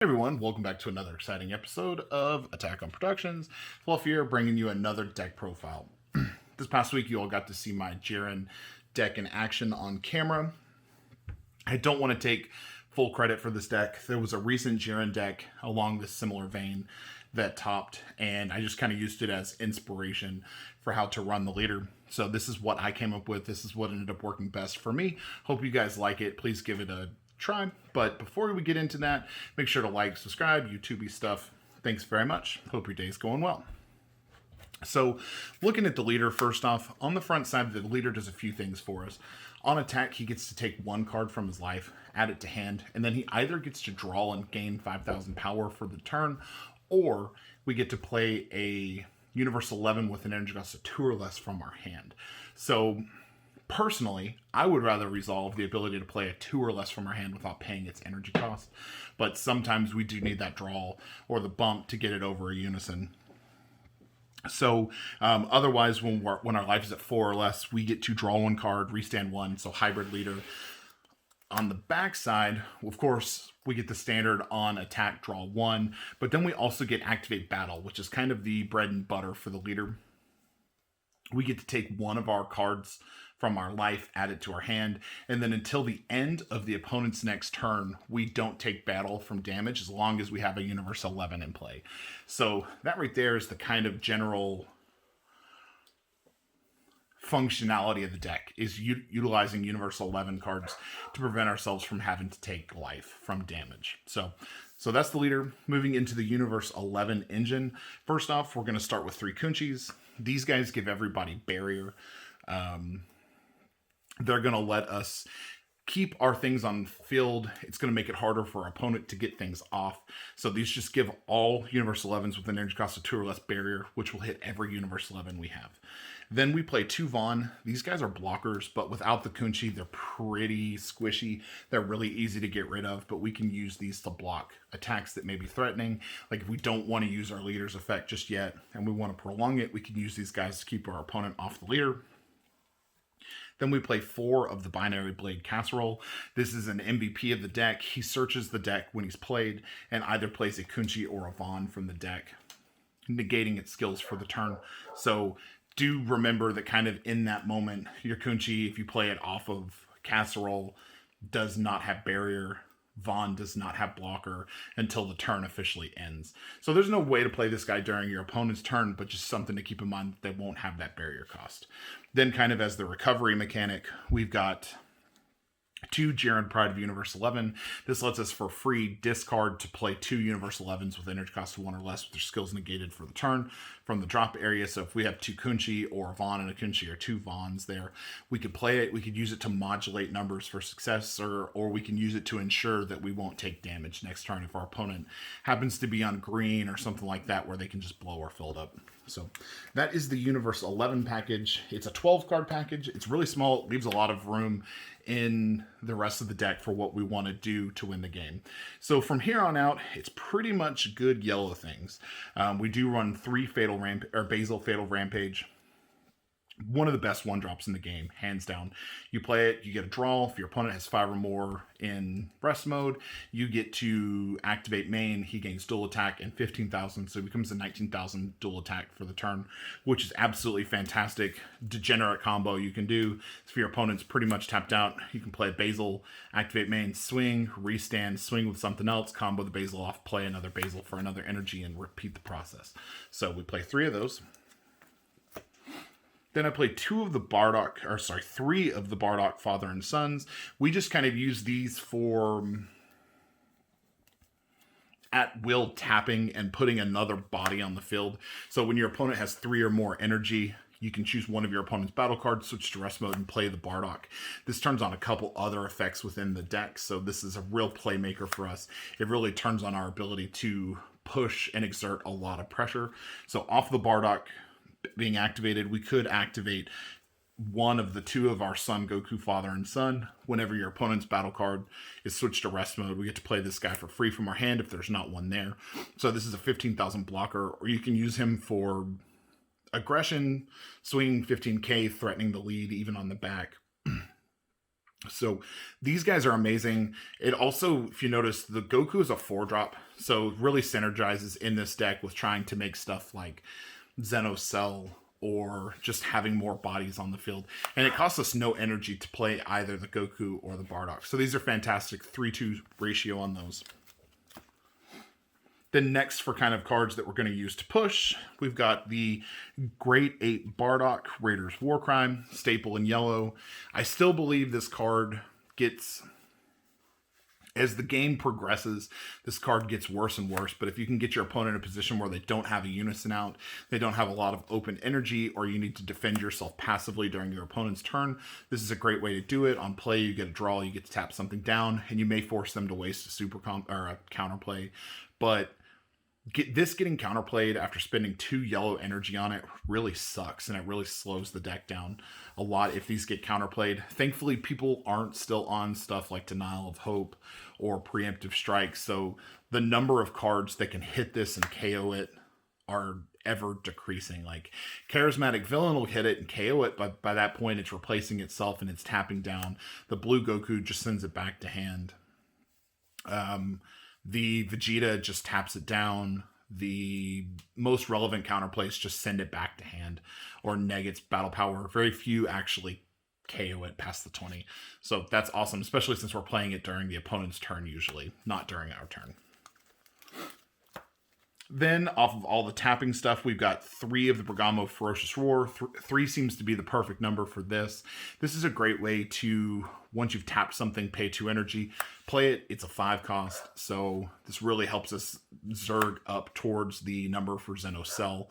Hey everyone, welcome back to another exciting episode of Attack on Productions. Fluf here, bringing you another deck profile. This past week, you all got to see my Jiren deck in action on camera. I don't want to take full credit for this deck. There was a recent Jiren deck along this similar vein that topped, and I just kind of used it as inspiration for how to run the leader. So this is what I came up with. This is what ended up working best for me. Hope you guys like it. Please give it a try. But before we get into that, make sure to like, subscribe, YouTubey stuff. Thanks very much. Hope your day's going well. So, looking at the leader, first off, on the front side, the leader does a few things for us. On attack, he gets to take one card from his life, add it to hand, and then he either gets to draw and gain 5,000 power for the turn, or we get to play a Universal 11 with an energy cost of 2 or less from our hand. So, personally, I would rather resolve the ability to play a 2 or less from our hand without paying its energy cost. But sometimes we do need that draw or the bump to get it over a unison. So otherwise, when our life is at 4 or less, we get to draw one card, restand one, so hybrid leader. On the back side, of course, we get the standard on attack, draw one, but then we also get activate battle, which is kind of the bread and butter for the leader. We get to take one of our cards from our life, add it to our hand, and then until the end of the opponent's next turn, we don't take battle from damage as long as we have a Universal 11 in play. So that right there is the kind of general functionality of the deck, is utilizing Universal 11 cards to prevent ourselves from having to take life from damage. So that's the leader. Moving into the Universe 11 engine. First off, we're going to start with 3 Kunchis. These guys give everybody barrier. They're going to let us keep our things on the field. It's going to make it harder for our opponent to get things off. So these just give all Universal 11s with an energy cost of 2 or less barrier, which will hit every Universal 11 we have. Then we play 2 Vaughn. These guys are blockers, but without the Kunchi, they're pretty squishy. They're really easy to get rid of, but we can use these to block attacks that may be threatening. Like if we don't want to use our leader's effect just yet, and we want to prolong it, we can use these guys to keep our opponent off the leader. Then we play 4 of the Binary Blade Casserole. This is an MVP of the deck. He searches the deck when he's played and either plays a Kunchi or a Vaughn from the deck, negating its skills for the turn. So do remember that kind of in that moment, your Kunchi, if you play it off of Casserole, does not have barrier. Vaughn does not have blocker until the turn officially ends. So there's no way to play this guy during your opponent's turn, but just something to keep in mind that they won't have that barrier cost. Then kind of as the recovery mechanic, we've got 2 Jiren Pride of Universe 11. This lets us for free discard to play 2 Universal 11s with energy cost of 1 or less with their skills negated for the turn from the drop area. So if we have 2 Kunchi or a Vaughn and a Kunchi or 2 Vaughns there, we could play it. We could use it to modulate numbers for success, or we can use it to ensure that we won't take damage next turn if our opponent happens to be on green or something like that where they can just blow or fill it up. So that is the Universe 11 package. It's a 12 card package. It's really small. It leaves a lot of room in the rest of the deck for what we want to do to win the game. So from here on out, it's pretty much good yellow things. We do run 3 Basil Fatal Rampage. One of the best 1-drops in the game, hands down. You play it, you get a draw. If your opponent has 5 or more in rest mode, you get to activate main. He gains dual attack and 15,000, so it becomes a 19,000 dual attack for the turn, which is absolutely fantastic. Degenerate combo you can do. If your opponent's pretty much tapped out, you can play Basil, activate main, swing, restand, swing with something else, combo the Basil off, play another Basil for another energy, and repeat the process. So we play 3 of those. Then I played 3 of the Bardock Father and Sons. We just kind of use these for at will tapping and putting another body on the field. So when your opponent has 3 or more energy, you can choose one of your opponent's battle cards, switch to rest mode, and play the Bardock. This turns on a couple other effects within the deck, so this is a real playmaker for us. It really turns on our ability to push and exert a lot of pressure. So off the Bardock being activated, we could activate one of the 2 of our Son Goku Father and Son. Whenever your opponent's battle card is switched to rest mode, we get to play this guy for free from our hand if there's not one there. So this is a 15,000 blocker, or you can use him for aggression, swing 15k, threatening the lead even on the back. So these guys are amazing. It also, if you notice, the Goku is a 4-drop, so really synergizes in this deck with trying to make stuff like Zeno Cell or just having more bodies on the field. And it costs us no energy to play either the Goku or the Bardock. So these are fantastic 3-2 ratio on those. Then next, for kind of cards that we're going to use to push, we've got the Great 8 Bardock, Raiders Warcrime, staple in yellow. I still believe this card gets, as the game progresses, this card gets worse and worse. But if you can get your opponent in a position where they don't have a unison out, they don't have a lot of open energy, or you need to defend yourself passively during your opponent's turn, this is a great way to do it. On play, you get a draw, you get to tap something down, and you may force them to waste a or a counterplay. But getting counterplayed after spending 2 yellow energy on it really sucks, and it really slows the deck down a lot if these get counterplayed. Thankfully, people aren't still on stuff like Denial of Hope or Preemptive Strike, so the number of cards that can hit this and KO it are ever decreasing. Like, Charismatic Villain will hit it and KO it, but by that point it's replacing itself and it's tapping down. The blue Goku just sends it back to hand. The Vegeta just taps it down. The most relevant counterplays just send it back to hand or neg its battle power. Very few actually KO it past the 20. So that's awesome, especially since we're playing it during the opponent's turn usually, not during our turn. Then, off of all the tapping stuff, we've got 3 of the Bergamo Ferocious Roar. 3 seems to be the perfect number for this. This is a great way to, once you've tapped something, pay 2 energy, play it. It's a 5 cost, so this really helps us zerg up towards the number for Zeno Cell.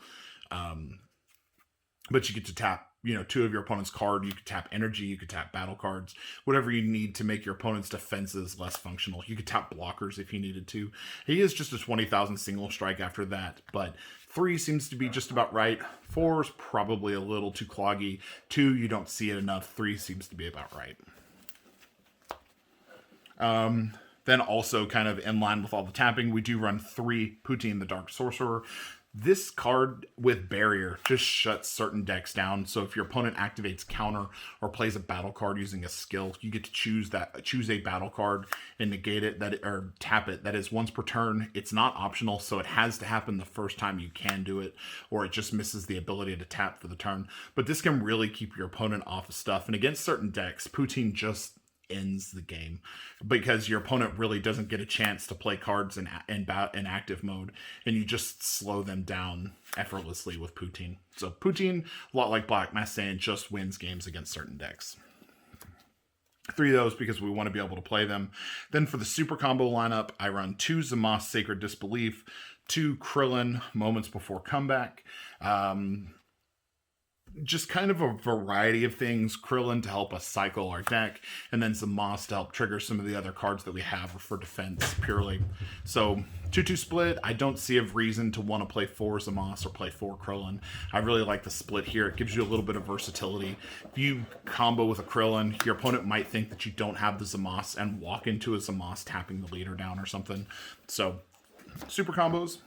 But you get to tap, 2 of your opponent's card. You could tap energy, you could tap battle cards, whatever you need to make your opponent's defenses less functional. You could tap blockers if you needed to. He is just a 20,000 single strike after that, but 3 seems to be just about right. 4 is probably a little too cloggy. 2, you don't see it enough. 3 seems to be about right. Then also kind of in line with all the tapping, we do run 3 Poutine the Dark Sorcerer. This card with Barrier just shuts certain decks down. So if your opponent activates counter or plays a battle card using a skill, you get to choose a battle card and negate it, or tap it. That is once per turn. It's not optional, so it has to happen the first time you can do it, or it just misses the ability to tap for the turn. But this can really keep your opponent off of stuff. And against certain decks, Poutine just ends the game because your opponent really doesn't get a chance to play cards in active mode, and you just slow them down effortlessly with Poutine. So Poutine, a lot like Black Mass Saiyan, just wins games against certain decks. 3 of those because we want to be able to play them. Then for the super combo lineup, I run 2 Zamos Sacred Disbelief, 2 Krillin Moments Before Comeback, just kind of a variety of things. Krillin to help us cycle our deck, and then Zamos to help trigger some of the other cards that we have for defense purely. So 2-2 split. I don't see a reason to want to play 4 Zamos or play 4 Krillin. I really like the split here. It gives you a little bit of versatility. If you combo with a Krillin, your opponent might think that you don't have the Zamos and walk into a Zamos tapping the leader down or something. So super combos.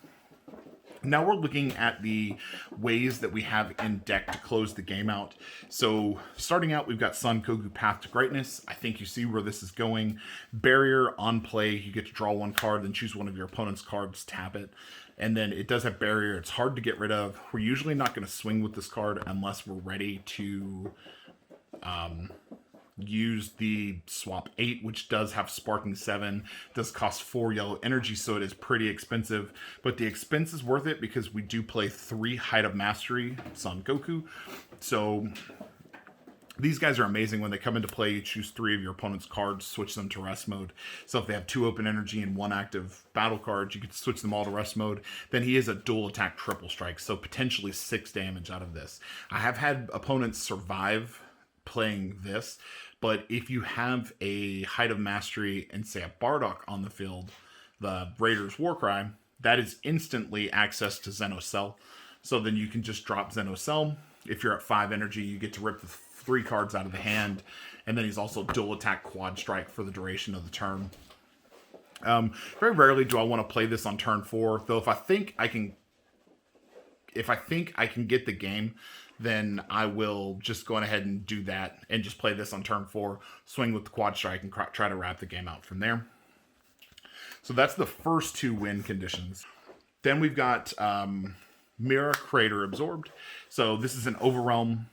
Now we're looking at the ways that we have in deck to close the game out. So starting out, we've got Son Goku Path to Greatness. I think you see where this is going. Barrier on play, you get to draw 1 card, then choose one of your opponent's cards, tap it. And then it does have Barrier. It's hard to get rid of. We're usually not going to swing with this card unless we're ready to use the swap 8, which does have Sparking 7, does cost 4 yellow energy, so it is pretty expensive, but the expense is worth it because we do play 3 Height of Mastery Son Goku. So these guys are amazing. When they come into play, you choose 3 of your opponent's cards, switch them to rest mode. So if they have 2 open energy and 1 active battle card, you can switch them all to rest mode. Then he is a dual attack triple strike, so potentially 6 damage out of this. I have had opponents survive playing this, but if you have a Height of Mastery and say a Bardock on the field, the Raiders Warcry, that is instantly access to Zeno Cell. So then you can just drop Zeno Cell. If you're at 5 energy, you get to rip the 3 cards out of the hand, and then he's also dual attack quad strike for the duration of the turn. Very rarely do I want to play this on turn 4, though if I think I can get the game, then I will just go ahead and do that and just play this on turn 4, swing with the quad strike, and try to wrap the game out from there. So that's the first 2 win conditions. Then we've got Mirror, Crater, Absorbed. So this is an Overwhelm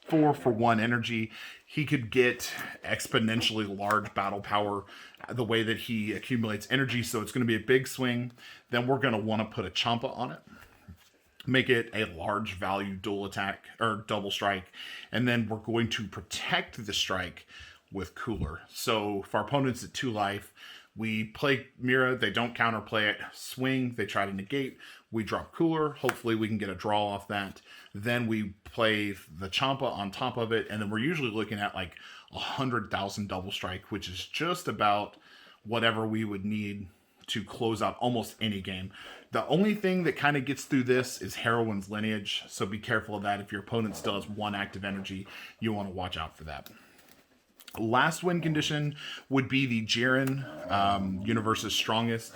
4 for 1 energy. He could get exponentially large battle power the way that he accumulates energy, so it's going to be a big swing. Then we're going to want to put a Champa on it, make it a large value dual attack or double strike, and then we're going to protect the strike with Cooler. So if our opponent's at 2 life, we play Mira, they don't counterplay it, swing, they try to negate, we drop Cooler, hopefully we can get a draw off that. Then we play the Champa on top of it, and then we're usually looking at like 100,000 double strike, which is just about whatever we would need to close out almost any game. The only thing that kind of gets through this is Heroine's Lineage, so be careful of that. If your opponent still has 1 active energy, you want to watch out for that. Last win condition would be the Jiren, Universe's Strongest.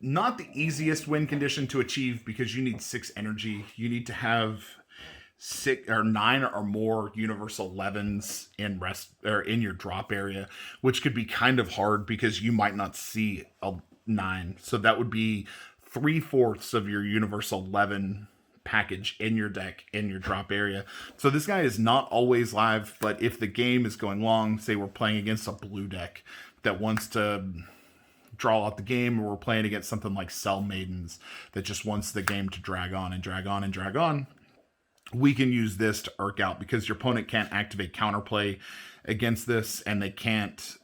Not the easiest win condition to achieve because you need 6 energy. You need to have 6 or 9 or more Universal 11s in rest or in your drop area, which could be kind of hard because you might not see a 9. So that would be 3/4 of your Universal 11 package in your deck in your drop area. So this guy is not always live, but if the game is going long, say we're playing against a blue deck that wants to draw out the game, or we're playing against something like Cell Maidens that just wants the game to drag on and drag on and drag on, we can use this to irk out because your opponent can't activate counterplay against this, and they can't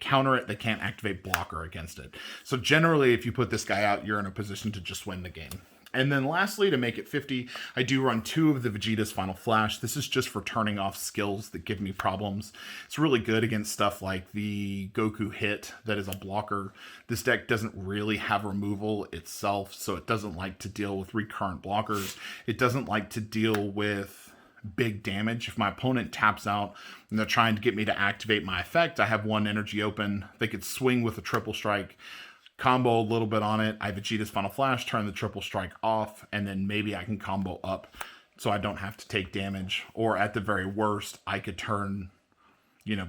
counter it, they can't activate blocker against it. So generally, if you put this guy out, you're in a position to just win the game. And then lastly, to make it 50, I do run 2 of the Vegeta's Final Flash. This is just for turning off skills that give me problems. It's really good against stuff like the Goku Hit that is a blocker. This deck doesn't really have removal itself, so it doesn't like to deal with recurrent blockers. It doesn't like to deal with big damage. If my opponent taps out and they're trying to get me to activate my effect, I have 1 energy open. They could swing with a triple strike, combo a little bit on it. I have Vegeta's Final Flash, turn the triple strike off, and then maybe I can combo up so I don't have to take damage. Or at the very worst, I could turn,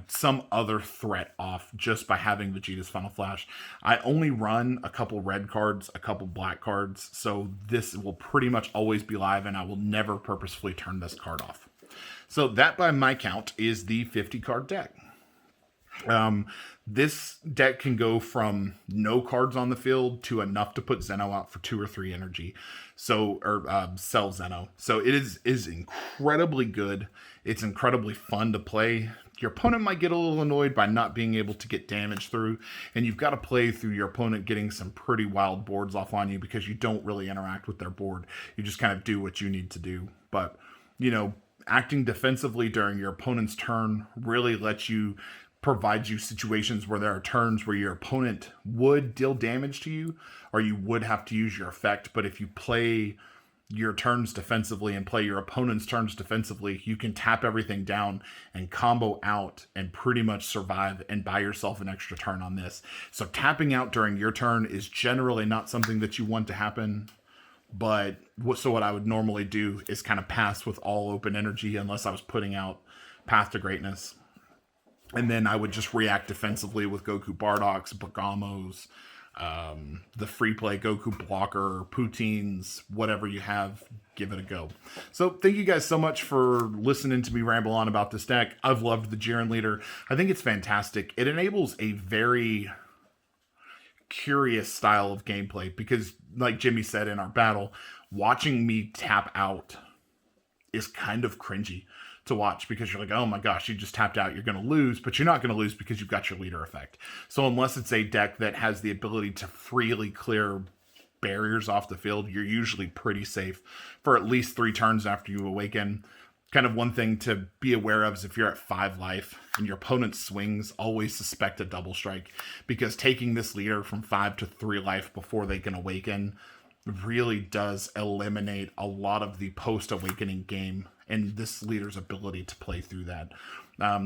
some other threat off just by having Vegeta's Final Flash. I only run a couple red cards, a couple black cards, so this will pretty much always be live, and I will never purposefully turn this card off. So that, by my count, is the 50 card deck. This deck can go from no cards on the field to enough to put Zeno out for 2 or 3 energy. So, or sell Zeno. So it is incredibly good. It's incredibly fun to play. Your opponent might get a little annoyed by not being able to get damage through, and you've got to play through your opponent getting some pretty wild boards off on you because you don't really interact with their board. You just kind of do what you need to do. But, acting defensively during your opponent's turn really provides you situations where there are turns where your opponent would deal damage to you, or you would have to use your effect. But if you play your turns defensively and play your opponent's turns defensively, you can tap everything down and combo out and pretty much survive and buy yourself an extra turn on this. So tapping out during your turn is generally not something that you want to happen. But what I would normally do is kind of pass with all open energy unless I was putting out Path to Greatness. And then I would just react defensively with Goku Bardock's, Bergamos, the free play Goku Blocker, Poutines, whatever you have, give it a go. So thank you guys so much for listening to me ramble on about this deck. I've loved the Jiren Leader. I think it's fantastic. It enables a very curious style of gameplay because, like Jimmy said in our battle, watching me tap out is kind of cringy to watch because you're like, oh my gosh, you just tapped out, you're going to lose, but you're not going to lose because you've got your leader effect. So unless it's a deck that has the ability to freely clear barriers off the field, you're usually pretty safe for at least 3 turns after you awaken. Kind of one thing to be aware of is if you're at 5 life and your opponent swings, always suspect a double strike because taking this leader from 5 to 3 life before they can awaken really does eliminate a lot of the post-awakening game and this leader's ability to play through that.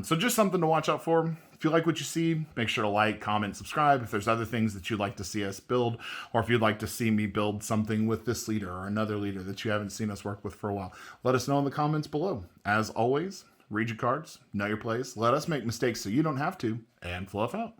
So just something to watch out for. If you like what you see, make sure to like, comment, subscribe. If there's other things that you'd like to see us build, or if you'd like to see me build something with this leader or another leader that you haven't seen us work with for a while, let us know in the comments below. As always, read your cards, know your plays, let us make mistakes so you don't have to, and fluff out.